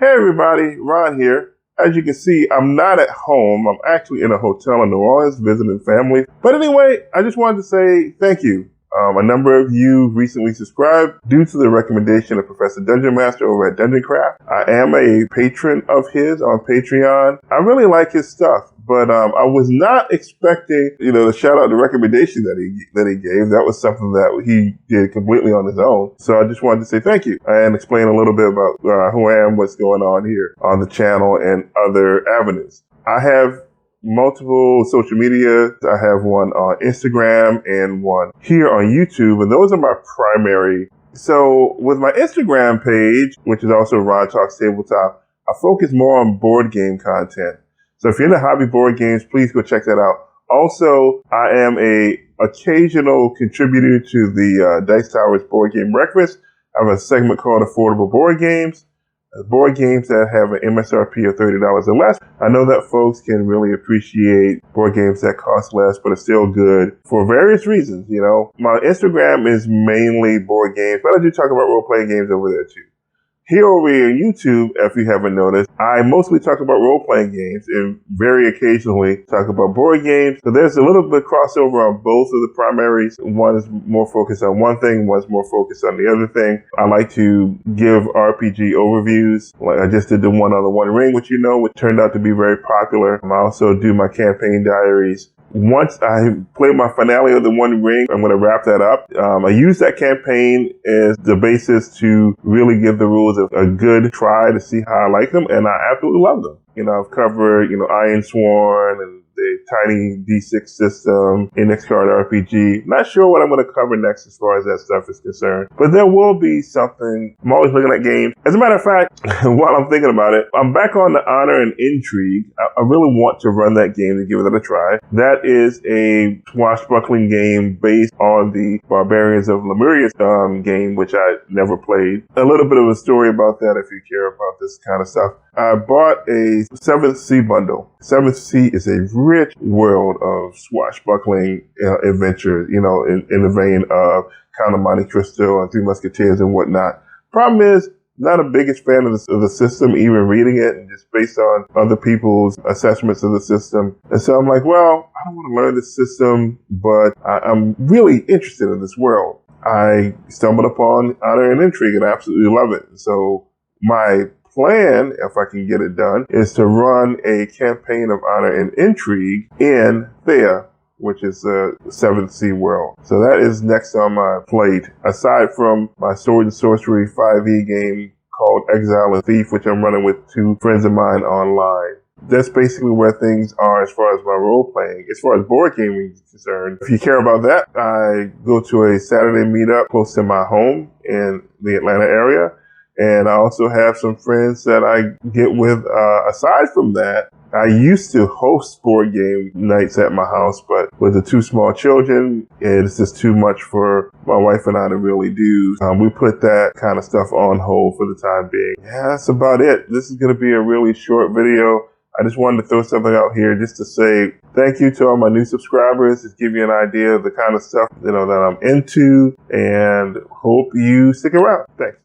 Hey everybody, Ron here. As you can see, I'm not at home. I'm actually in a hotel in New Orleans visiting family. But anyway, I just wanted to say thank you. A number of you recently subscribed due to the recommendation of Professor Dungeon Master over at Dungeon Craft. I am a patron of his on Patreon. I really like his stuff, but I was not expecting, the shout out, the recommendation that he gave. That was something that he did completely on his own. So I just wanted to say thank you and explain a little bit about who I am, what's going on here on the channel and other avenues. I have multiple social media. I have one on Instagram and one here on YouTube, and those are my primary. So with my Instagram page, which is also Ron Talks Tabletop, I focus more on board game content. So if you're into hobby board games, please go check that out. Also, I am a occasional contributor to the Dice Towers Board Game Breakfast. I have a segment called Affordable Board Games. Board games that have an MSRP of $30 or less. I know that folks can really appreciate board games that cost less but are still good for various reasons. My Instagram is mainly board games, but I do talk about role-playing games over there too. Here over here on YouTube, if you haven't noticed, I mostly talk about role-playing games and very occasionally talk about board games. So there's a little bit of crossover on both of the primaries. One is more focused on one thing, one's more focused on the other thing. I like to give RPG overviews. Like I just did the one on the One Ring, which which turned out to be very popular. I also do my campaign diaries. Once I play my finale of the One Ring, I'm going to wrap that up. I use that campaign as the basis to really give the rules a good try to see how I like them, and I absolutely love them. I've covered, Iron Sworn and the Tiny D6 system, Index Card RPG. Not sure what I'm going to cover next as far as that stuff is concerned, but there will be something. I'm always looking at games. As a matter of fact, while I'm thinking about it, I'm back on the Honor and Intrigue. I really want to run that game and give it a try. That is a swashbuckling game based on the Barbarians of Lemuria game, which I never played. A little bit of a story about that if you care about this kind of stuff. I bought a 7th Sea bundle. 7th Sea is a rich world of swashbuckling adventure, in the vein of Count of Monte Cristo and Three Musketeers and whatnot. Problem is, not a biggest fan of the system, even reading it, and just based on other people's assessments of the system. And so I'm like, well, I don't want to learn this system, but I'm really interested in this world. I stumbled upon Honor and Intrigue and I absolutely love it. So my plan, if I can get it done, is to run a campaign of Honor and Intrigue in Thea, which is the 7th Sea world. So that is next on my plate. Aside from my Sword and Sorcery 5e game called Exile and Thief, which I'm running with 2 friends of mine online. That's basically where things are as far as my role playing. As far as board gaming is concerned, if you care about that, I go to a Saturday meetup close to my home in the Atlanta area. And I also have some friends that I get with. Aside from that, I used to host board game nights at my house, but with the 2 small children, it's just too much for my wife and I to really do. We put that kind of stuff on hold for the time being. Yeah, that's about it. This is going to be a really short video. I just wanted to throw something out here just to say thank you to all my new subscribers, just give you an idea of the kind of stuff, that I'm into, and hope you stick around. Thanks.